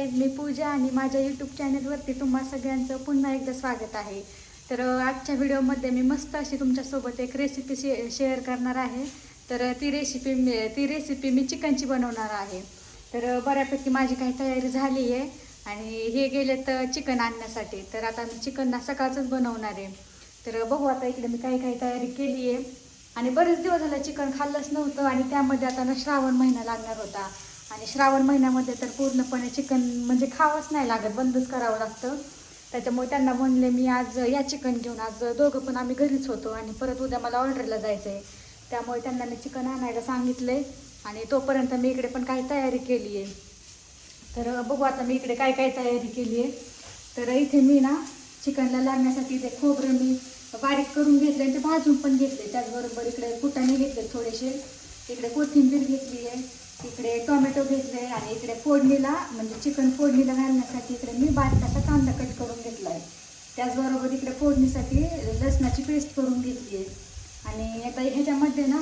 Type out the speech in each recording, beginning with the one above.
Guys, मी पूजा आणि माझ्या YouTube चॅनलवरती तुम्हा सगळ्यांचं पुन्हा एकदा स्वागत आहे. तर आजच्या व्हिडिओमध्ये मी मस्त अशी तुमच्यासोबत एक रेसिपी शेअर करणार आहे. तर ती रेसिपी मी चिकनची बनवणार आहे. तर बऱ्यापैकी माझी काही तयारी झाली आहे आणि हे गेले तर चिकन आणण्यासाठी. तर आता मी चिकन सकाळचंच बनवणार आहे. तर बघू आता इकडे मी काही तयारी केली आहे. आणि बरेच दिवस झालं चिकन खाल्लंच नव्हतं आणि त्यामध्ये आता श्रावण महिना लागणार होता. आणि श्रावण महिन्यामध्ये तर पूर्णपणे चिकन म्हणजे खावंच नाही लागत, बंदच करावं लागतं. त्याच्यामुळे त्यांना म्हणले मी आज या चिकन घेऊन. आज दोघं पण आम्ही घरीच होतो आणि परत उद्या मला ऑर्डरला जायचं आहे. त्यामुळे त्यांना मी चिकन आणायला सांगितलं आहे आणि तोपर्यंत मी इकडे पण काही तयारी केली आहे. तर बघू आता मी इकडे काय तयारी केली आहे. तर इथे मी ना चिकनला लागण्यासाठी ते खोबरं मी बारीक करून घेतले आणि ते भाजून पण घेतले. त्याचबरोबर इकडे फुटाणे घेतले थोडेसे, इकडे कोथिंबीर घेतली आहे, इकडे टोमॅटो घेतले आणि इकडे फोडणीला म्हणजे चिकन फोडणीला घालण्यासाठी इकडे मी बारीक असा कांदा कट करून घेतला आहे. त्याचबरोबर इकडे फोडणीसाठी लसणाची पेस्ट करून घेतली आहे. आणि आता ह्याच्यामध्ये ना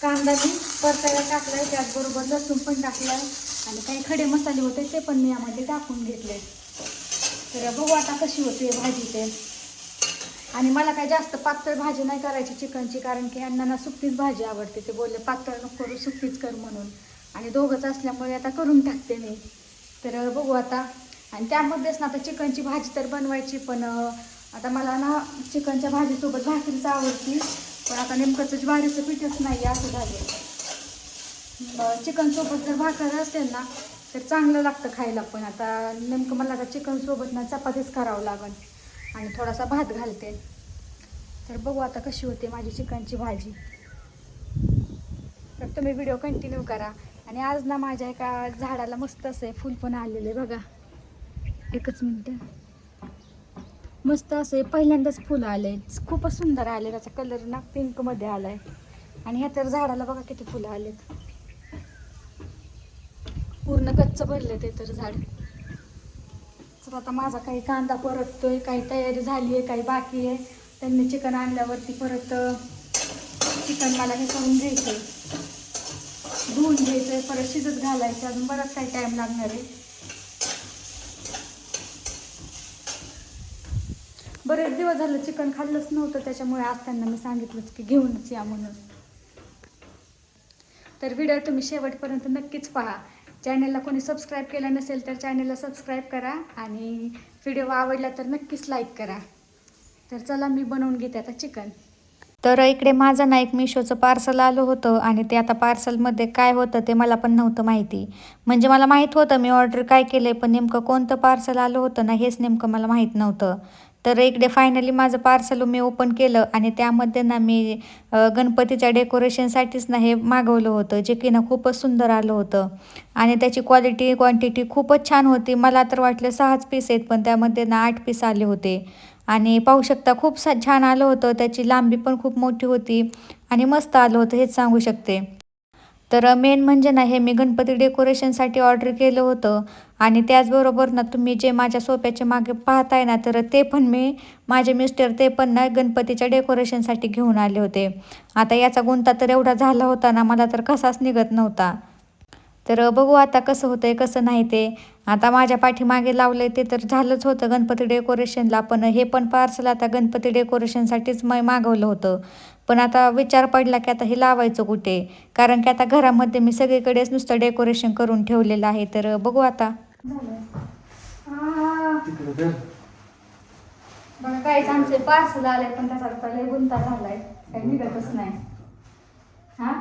कांदा मी परतायला टाकला आहे, त्याचबरोबर लसूण पण टाकला आहे आणि काही खडे मसाले होते ते पण मी यामध्ये टाकून घेतले. तर बघू आता कशी होते भाजी ते. आणि मला काही जास्त पातळ भाजी नाही करायची चिकनची, कारण की यांना ना सुक्कीच भाजी आवडते. ते बोलले पातळ नको करू, सुक्कीच कर म्हणून. आणि दोघंच असल्यामुळे आता करून टाकते मी. तर बघू आता. आणि त्यामध्येच ना आता चिकनची भाजी तर बनवायची, पण आता मला ना चिकनच्या भाजीसोबत भाकरीच आवडती. पण आता नेमकंच ज्वारीचं पीठच नाही असं झालं. चिकनसोबत जर भाकर असेल ना तर चांगलं लागतं खायला. पण आता नेमकं मला आता चिकनसोबत ना चपातीच करावं लागेल आणि थोडासा भात घालते. तर बघू आता कशी होते माझी चिकनची भाजी. तर तुम्ही व्हिडिओ कंटिन्यू करा. आणि आज ना माझ्या एका झाडाला मस्त असं फुल पण आलेले बघा. एकच मिनटं. मस्त असे पहिल्यांदाच फुलं आले, खूपच सुंदर आले. त्याचा कलर ना पिंकमध्ये आला आहे. आणि ह्या तर झाडाला बघा किती फुलं आलेत, पूर्ण गच्च भरले ते तर झाड. तर आता माझा काही कांदा परततोय, काही तयारी झाली आहे, काही बाकी आहे. त्यांनी चिकन आणल्यावरती परत चिकन मला हे करून घ्यायचं आहे, धुवून घ्यायचं आहे, परत शिजत घालायचं. अजून बराच काही टाईम लागणार आहे. बरेच दिवस झालं चिकन खाल्लंच नव्हतं, त्याच्यामुळे आज त्यांना मी सांगितलंच की घेऊनच या म्हणून. तर व्हिडिओ तुम्ही शेवटपर्यंत नक्कीच पहा. चॅनलला कोणी सबस्क्राईब केलं नसेल तर चॅनलला सबस्क्राईब करा आणि व्हिडिओ आवडला तर नक्कीच लाईक करा. तर चला मी बनवून घेते आता चिकन. तर इकडे माझं ना एक मिशोचं पार्सल आलं होतं आणि ते आता पार्सलमध्ये काय होतं ते मला पण नव्हतं माहिती. म्हणजे मला माहीत होतं मी ऑर्डर काय केलं आहे, पण नेमकं कोणतं पार्सल आलं होतं ना हेच नेमकं मला माहीत नव्हतं. तर इकडे फायनली माझं पार्सल मी ओपन केलं आणि त्यामध्ये ना मी गणपतीच्या डेकोरेशनसाठीच ना हे मागवलं होतं, जे की ना खूपच सुंदर आलं होतं. आणि त्याची क्वांटिटी खूपच छान होती. मला तर वाटलं 6च पीस आहेत, पण त्यामध्ये ना 8 पीस आले होते. आणि पाहू शकता खूप छान आलं होतं. त्याची लांबी पण खूप मोठी होती आणि मस्त आलं होतं हेच सांगू शकते. तर मेन म्हणजे ना हे मी गणपती डेकोरेशनसाठी ऑर्डर केलं होतं. आणि त्याचबरोबर ना तुम्ही जे माझ्या सोफ्याच्या मागे पाहताय ना, तर ते पण माझे मिस्टर ते पण ना गणपतीच्या डेकोरेशनसाठी घेऊन आले होते. आता याचा गुंता तर एवढा झाला होता ना, मला तर कसाच निघत नव्हता. तर बघू आता कसं होतं आहे कसं नाही ते. आता माझ्या पाठीमागे लावलं ते तर झालंच होतं गणपती डेकोरेशनला, पण हे पण पार्सल आता गणपती डेकोरेशनसाठीच मागवलं होतं. पण आता विचार पडला की आता हे लावायचं कुठे, कारण की आता घरामध्ये मी सगळीकडेच नुसतं डेकोरेशन करून ठेवलेलं आहे. तर बघू आता. बघा काहीच आमचे पार्सल आले, पण त्याचा आता लय गुंता झालाय, काही निघतच नाही. हा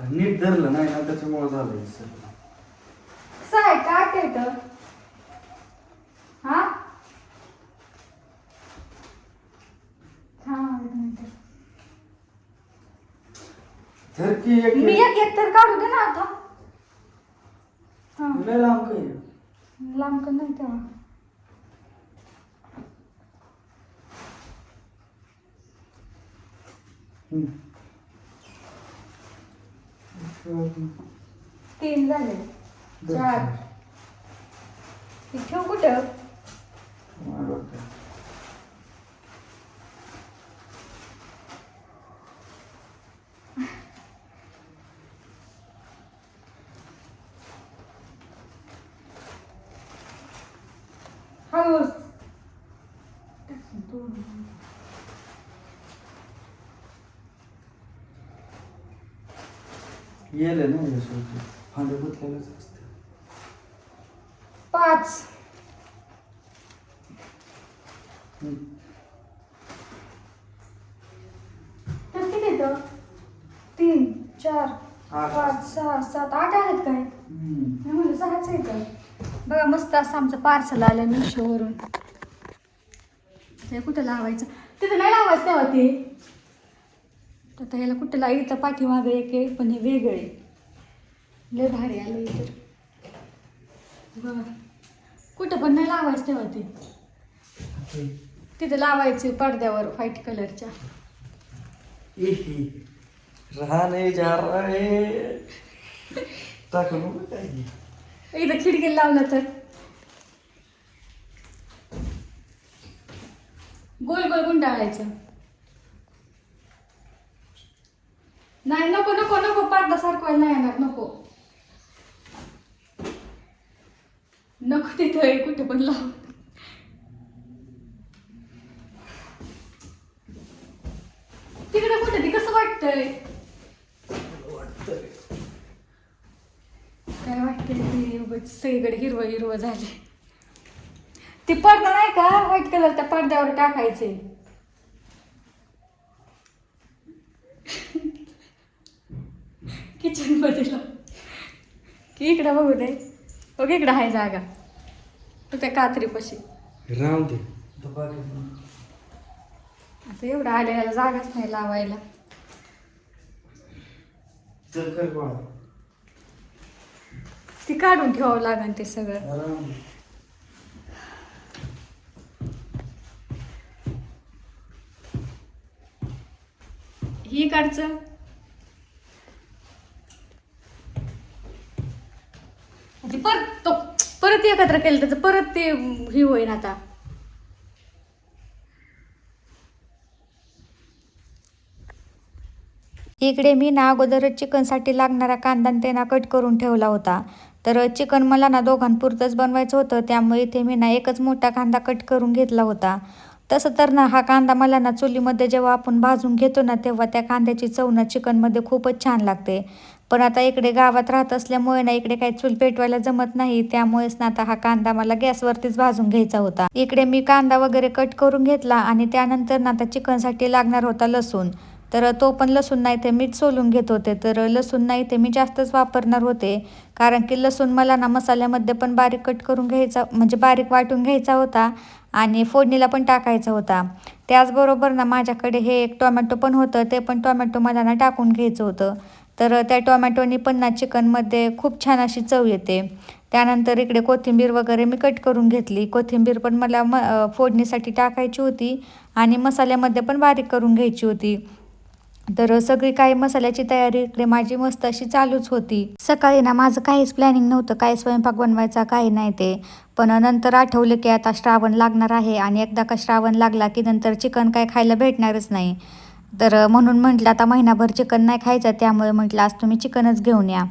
नीट धरलं नाही ना त्याच्यामुळे झालं सर. कसं आहे का ते तर हा धर की मी एक तर काढू दे ना आता. लय लांब काय लांब नाही तेव्हा. तीन झाले, 4. ठेव कुठं. येले ना या शेवटी फांद्या गुतलेलंच असते. 5 तर किती येतं? 3 4 5 6 7 8 आहेत काय? मी म्हणलं 6च येतं. बघा मस्त असं आमचं पार्सल आलं मिशोवरून. ते कुठं लावायचं? तिथं नाही लावायचं तेव्हा ते. आता ह्याला कुठं इथं पाठीमागं एक आहे, पण हे वेगळे लय भारी आलं इथं. बघा कुठं पण नाही लावायचं तेव्हा ते. तिथं लावायचे पडद्यावर व्हाईट कलरच्या. रहा नाही जा रहा है. टाकू नको काय. इथं खिडकीला लावलं तर गोल गोल गुंडाळायचं. नाही नको नको नको पडदा सारखं नाही येणार. नको नको तिथं कुठे पण लाव. तिकडे कुठे ती कसं वाटतंय? काय वाटतंय ते उगाच सगळीकडे हिरवं हिरवं झाले. ती पडदा नाही का व्हाईट कलरच्या पडद्यावर टाकायचे. किचन मध्ये की इकडं बघू दे. बघ इकडं आहे जागा. तू त्या कात्रीपाशी राहून दे. आता एवढं आलेला जागाच नाही लावायला. चल कर बाळा. ती काढून ठेवावं लागेल ते सगळं. राहून दे. ही काढचं. ती परत एकत्र केलं त्याचं परत ते ही होईन आता. इकडे मी ना अगोदरच चिकनसाठी लागणारा कांदा ते ना कट करून ठेवला होता. तर चिकन मला ना दोघांपुरतंच बनवायचं होतं, त्यामुळे इथे मी ना एकच मोठा कांदा कट करून घेतला होता. तसं तर ना हा कांदा मला ना चुलीमध्ये जेव्हा आपण भाजून घेतो ना तेव्हा त्या कांद्याची चव ना चिकनमध्ये खूपच छान लागते. पण आता इकडे गावात राहत असल्यामुळे ना इकडे काही चूल पेटवायला जमत नाही, त्यामुळेच ना आता हा कांदा मला गॅसवरतीच भाजून घ्यायचा होता. इकडे मी कांदा वगैरे कट करून घेतला आणि त्यानंतर ना आता चिकनसाठी लागणार होता लसूण. तर तो पण लसूण नाही ते मीठ सोलून घेत होते. तर लसूण नाही ते मी जास्तच वापरणार होते, कारण की लसूण मला ना मसाल्यामध्ये पण बारीक कट करून घ्यायचा, म्हणजे बारीक वाटून घ्यायचा होता आणि फोडणीला पण टाकायचा होता. त्याचबरोबर ना माझ्याकडे हे एक टोमॅटो पण होतं, ते पण टोमॅटो मला ना टाकून घ्यायचं होतं. तर त्या टोमॅटोनी पण ना चिकनमध्ये खूप छान अशी चव येते. त्यानंतर इकडे कोथिंबीर वगैरे मी कट करून घेतली. कोथिंबीर पण मला फोडणीसाठी टाकायची होती आणि मसाल्यामध्ये पण बारीक करून घ्यायची होती. तर सगळी काही मसाल्याची तयारी इकडे माझी मस्त अशी चालूच होती. सकाळी ना माझं काहीच प्लॅनिंग नव्हतं, काही स्वयंपाक बनवायचा काही नाही ते. पण नंतर आठवलं की आता श्रावण लागणार आहे आणि एकदा का श्रावण लागला की नंतर चिकन काय खायला भेटणारच नाही. तर म्हणून म्हटलं आता महिनाभर चिकन नाही खायचं, त्यामुळे म्हटलं आज तुम्ही चिकनच घेऊन या.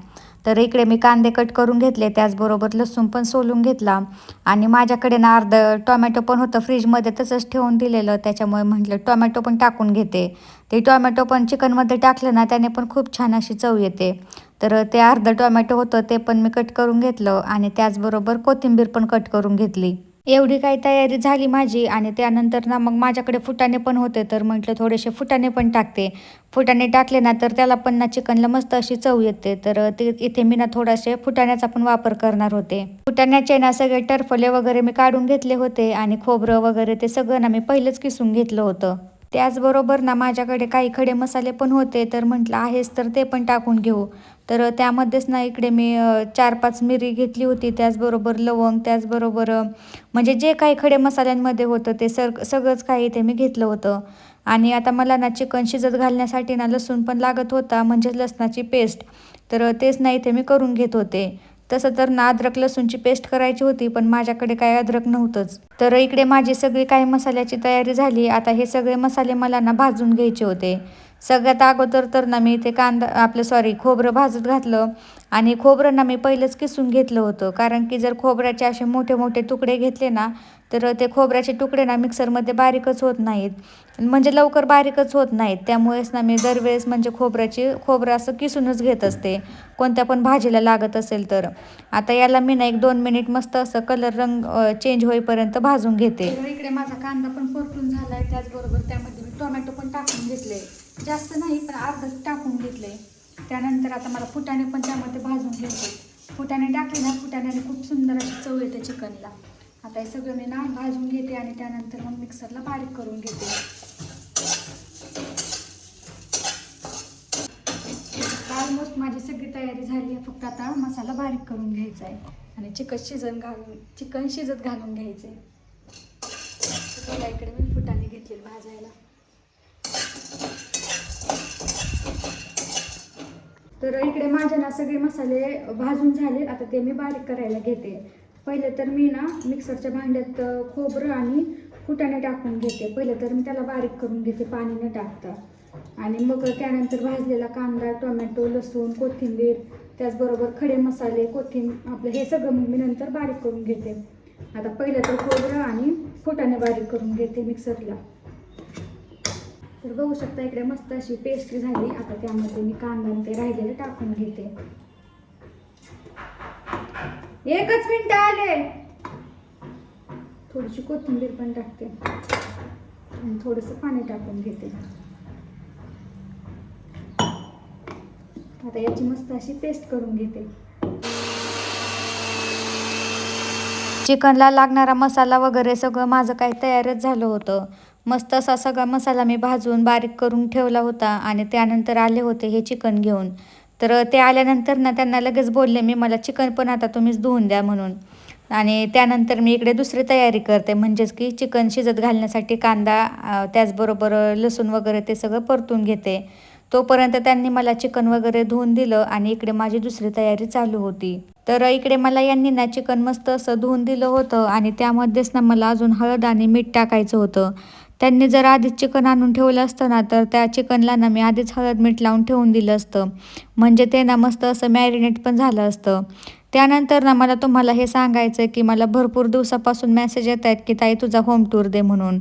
तर इकडे मी कांदे कट करून घेतले, त्याचबरोबर लसूण पण सोलून घेतला आणि माझ्याकडे ना अर्धं टोमॅटो पण होतं फ्रीजमध्ये तसंच ठेवून दिलेलं, त्याच्यामुळे म्हटलं टोमॅटो पण टाकून घेते. ते टोमॅटो पण चिकनमध्ये टाकलं ना त्याने पण खूप छान अशी चव येते. तर ते अर्धं टोमॅटो होतं ते पण मी कट करून घेतलं आणि त्याचबरोबर कोथिंबीर पण कट करून घेतली. एवढी काही तयारी झाली माझी आणि त्यानंतर ना मग माझ्याकडे फुटाणे पण होते, तर म्हटलं थोडेसे फुटाणे पण टाकते. फुटाणे टाकले ना तर त्याला पण ना चिकनला मस्त अशी चव येते. तर ते इथे मी ना थोडासे फुटाण्याचा पण वापर करणार होते. फुटाण्याचे ना सगळे टरफले वगैरे मी काढून घेतले होते आणि खोबरं वगैरे ते सगळं ना मी पहिलेच किसून घेतलं होतं. त्याचबरोबर ना माझ्याकडे काही खडे मसाले पण होते, तर म्हटलं आहेच तर ते पण टाकून घेऊ. तर त्यामध्येच ना इकडे मी 4-5 मिरी घेतली होती, त्याचबरोबर लवंग, त्याचबरोबर म्हणजे जे काही खडे मसाल्यांमध्ये होतं ते सगळंच काही ते मी घेतलं होतं. आणि आता मला ना चिकन शिजत घालण्यासाठी ना लसूण पण लागत होता, म्हणजे लसणाची पेस्ट. तर तेच नाही ते मी करून घेत होते. तसं तर ना अद्रक लसूणची पेस्ट करायची होती, पण माझ्याकडे काही अद्रक नव्हतंच. तर इकडे माझी सगळी काही मसाल्याची तयारी झाली. आता हे सगळे मसाले मला ना भाजून घ्यायचे होते. सगळ्यात अगोदर तर ना मी ते खोबरं भाजत घातलं आणि खोबरं ना मी पहिलंच किसून घेतलं होतं, कारण की जर खोबऱ्याचे असे मोठे मोठे तुकडे घेतले ना तर ते खोबऱ्याचे तुकडे ना मिक्सरमध्ये बारीकच होत नाहीत, म्हणजे लवकर बारीकच होत नाहीत. त्यामुळेच ना मी दरवेळेस म्हणजे खोबरं असं किसूनच घेत असते कोणत्या पण भाजीला लागत असेल तर. आता याला मी ना 1-2 मिनिट मस्त असं रंग चेंज होईपर्यंत भाजून घेते. इकडे माझा कांदा पण परतून झाला आहे, त्याचबरोबर त्यामध्ये मी टोमॅटो पण टाकून घेतले, जास्त नाही पण अर्धच टाकून घेतले. त्यानंतर आता मला फुटाणे पण त्यामध्ये भाजून घ्यायचे. फुटाणे टाकले ना, फुटाण्याने खूप सुंदर अशी चव येते चिकनला. आता हे सगळं मी ना भाजून घेते आणि त्यानंतर मग मिक्सरला बारीक करून घेते. ऑलमोस्ट माझी सगळी तयारी झाली आहे, फक्त आता मसाला बारीक करून घ्यायचा आहे आणि चिकन शिजत घालून घ्यायचं आहे. तर इकडे मी फुटाणे घेतले भाजायला. तर इकडे माझे ना सगळे मसाले भाजून झाले, आता ते मी बारीक करायला घेते. पहिले तर मी ना मिक्सरच्या भांड्यात खोबरं आणि फुटाणे टाकून घेते. पहिले तर मी त्याला बारीक करून घेते पाणी न टाकता, आणि मग त्यानंतर भाजलेला कांदा, टोमॅटो, लसूण, कोथिंबीर, त्याचबरोबर खडे मसाले, आपलं हे सगळं मग मी नंतर बारीक करून घेते. आता पहिलं तर खोबरं आणि फुटाणे बारीक करून घेते मिक्सरला. तर बघू शकता इकडे मस्त अशी पेस्ट झाली. आता त्यामध्ये मी कांदा आणि ते राहिलेले टाकून घेते. 1च मिनिट आले. थोडीशी कोथिंबीर पण टाकते आणि थोडंसं पाणी टाकून घेते. आता याची मस्त अशी पेस्ट करून घेते. चिकनला लागणारा मसाला वगैरे सगळं माझं काही तयारच झालं होतं. मस्त असा सगळा मसाला मी भाजून बारीक करून ठेवला होता आणि त्यानंतर आले होते हे चिकन घेऊन. तर ते आल्यानंतर ना त्यांना लगेच बोलले मी, मला चिकन पण आता तुम्हीच धुवून द्या म्हणून. आणि त्यानंतर मी इकडे दुसरी तयारी करते, म्हणजेच की चिकन शिजत घालण्यासाठी कांदा, त्याचबरोबर लसूण वगैरे ते सगळं परतून घेते. तोपर्यंत त्यांनी मला चिकन वगैरे धुवून दिलं आणि इकडे माझी दुसरी तयारी चालू होती. तर इकडे मला यांनी ना चिकन मस्त असं धुवून दिलं होतं आणि त्यामध्येच ना मला अजून हळद आणि मीठ टाकायचं होतं. त्यांनी जर आधीच चिकन आणून ठेवलं असतं ना, तर त्या चिकनला ना मी आधीच हळद मीठ लावून ठेवून दिलं असतं, म्हणजे ते ना मस्त असं मॅरिनेट पण झालं असतं. त्यानंतर ना मला तुम्हाला हे सांगायचं की मला भरपूर दिवसापासून मेसेज येत आहेत की ताई तुझा होम टूर दे म्हणून.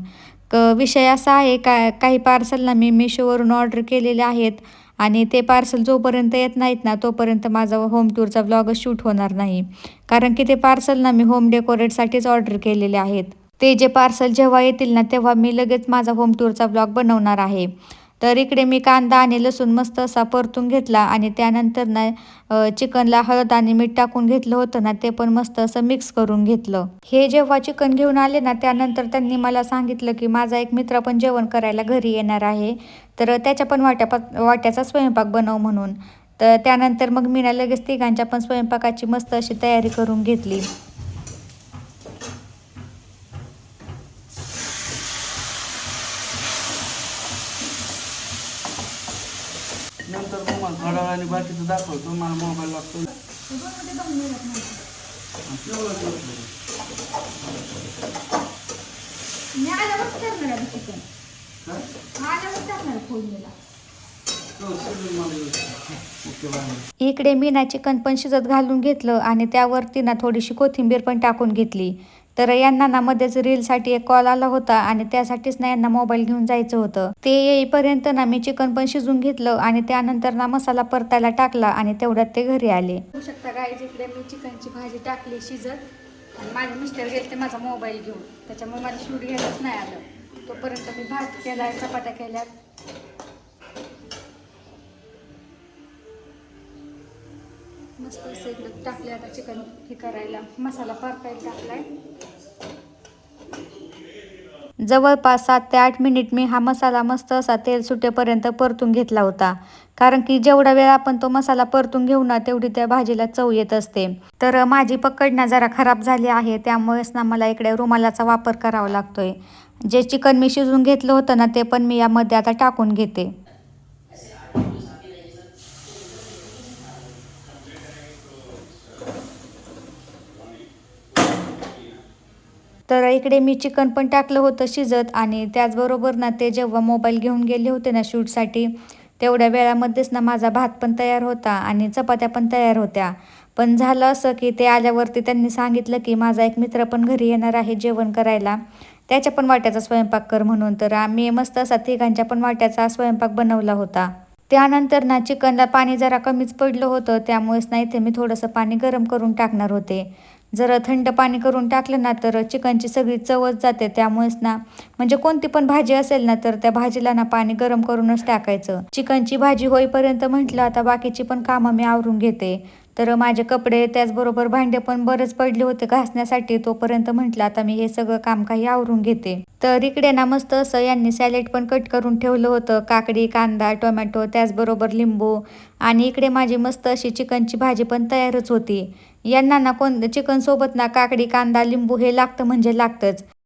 विषय असा आहे काही पार्सल ना मी मिशोवरून ऑर्डर केलेले आहेत आणि ते पार्सल जोपर्यंत येत नाहीत ना तोपर्यंत माझा होम टूरचा व्लॉगच शूट होणार नाही. कारण की ते पार्सल ना मी होम डेकोरेटसाठीच ऑर्डर केलेले आहेत. ते जे पार्सल जेव्हा येतील ना तेव्हा मी लगेच माझा होम टूरचा व्लॉग बनवणार आहे. तर इकडे मी कांदा आणि लसूण मस्त असा परतून घेतला आणि त्यानंतर ना चिकनला हळद आणि मीठ टाकून घेतलं होतं ना, ते पण मस्त असं मिक्स करून घेतलं. हे जेव्हा चिकन घेऊन आले ना त्यानंतर त्यांनी मला सांगितलं की माझा एक मित्र पण जेवण करायला घरी येणार आहे, तर त्याच्या पण वाट्याचा स्वयंपाक बनव म्हणून. तर त्यानंतर मग मी ना लगेच तिघांच्या पण स्वयंपाकाची मस्त अशी तयारी करून घेतली. नंतर तुम्हाला थोड्या वेळाने बाकीचं दाखवतो. मला मोबाईल लागतो. इकडे मी ना चिकन पण शिजत घालून घेतलं आणि त्यावरती ना थोडीशी कोथिंबीर पण टाकून घेतली. तर यांना ना मध्येच रीलसाठी एक कॉल आला होता आणि त्यासाठीच ना यांना मोबाईल घेऊन जायचं होतं. ते येईपर्यंत ना मी चिकन पण शिजून घेतलं आणि त्यानंतर ना मसाला परतायला टाकला आणि तेवढ्यात ते घरी आले. बघू शकता गाईज, इकडे मी चिकनची भाजी टाकली शिजत आणि माझे मिस्टर गेले ते माझा मोबाईल घेऊन, त्याच्यामुळे मला शूट घ्यायलाच नाही आलं. तोपर्यंत मी भात केलाय, चपात्या केल्यात. मस्त असं इकडं टाकले. आता चिकन हे करायला मसाला परतायला टाकलाय. जवळपास 7 ते 8 मिनिट मी हा मसाला मस्त असा तेल सुटेपर्यंत परतून घेतला होता. कारण की जेवढा वेळ आपण तो मसाला परतून घेऊ ना तेवढी त्या भाजीला चव येत असते. तर माझी पकड ना जरा खराब झाली आहे, त्यामुळेच ना मला इकडे रुमालाचा वापर करावा लागतोय. जे चिकन मी शिजून घेतलं होतं ना ते पण मी यामध्ये आता टाकून घेते. तर इकडे मी चिकन पण टाकलं होतं शिजत आणि त्याचबरोबर ना ते जेव्हा मोबाईल घेऊन गेले होते ना शूटसाठी तेवढ्या वेळामध्येच ना माझा भात पण तयार होता आणि चपात्या पण तयार होत्या. पण झालं असं की ते आल्यावरती त्यांनी सांगितलं की माझा एक मित्र पण घरी येणार आहे जेवण करायला, त्याच्या पण वाट्याचा स्वयंपाक कर म्हणून. तर आम्ही मस्त असा तिघांच्या पण वाट्याचा स्वयंपाक बनवला होता. त्यानंतर ना चिकनला पाणी जरा कमीच पडलं होतं, त्यामुळेच ना इथे मी थोडंसं पाणी गरम करून टाकणार होते. जर थंड पाणी करून टाकलं ना तर चिकनची सगळी चवच जाते. त्यामुळेच ना म्हणजे कोणती पण भाजी असेल ना तर त्या भाजीला ना पाणी गरम करूनच टाकायचं. चिकनची भाजी होईपर्यंत म्हटलं आता बाकीची पण कामं मी आवरून घेते. तर माझे कपडे त्याचबरोबर भांडे पण बरेच पडले होते घासण्यासाठी, तोपर्यंत म्हटलं आता मी हे सगळं काम काही आवरून घेते. तर इकडे ना मस्त असं यांनी सॅलेड पण कट करून ठेवलं होतं, काकडी, कांदा, टोमॅटो, त्याचबरोबर लिंबू. आणि इकडे माझी मस्त अशी चिकनची भाजी पण तयारच होती. यांना ना चिकन सोबत ना काकडी, कांदा, लिंबू हे लागतं म्हणजे लागतंच.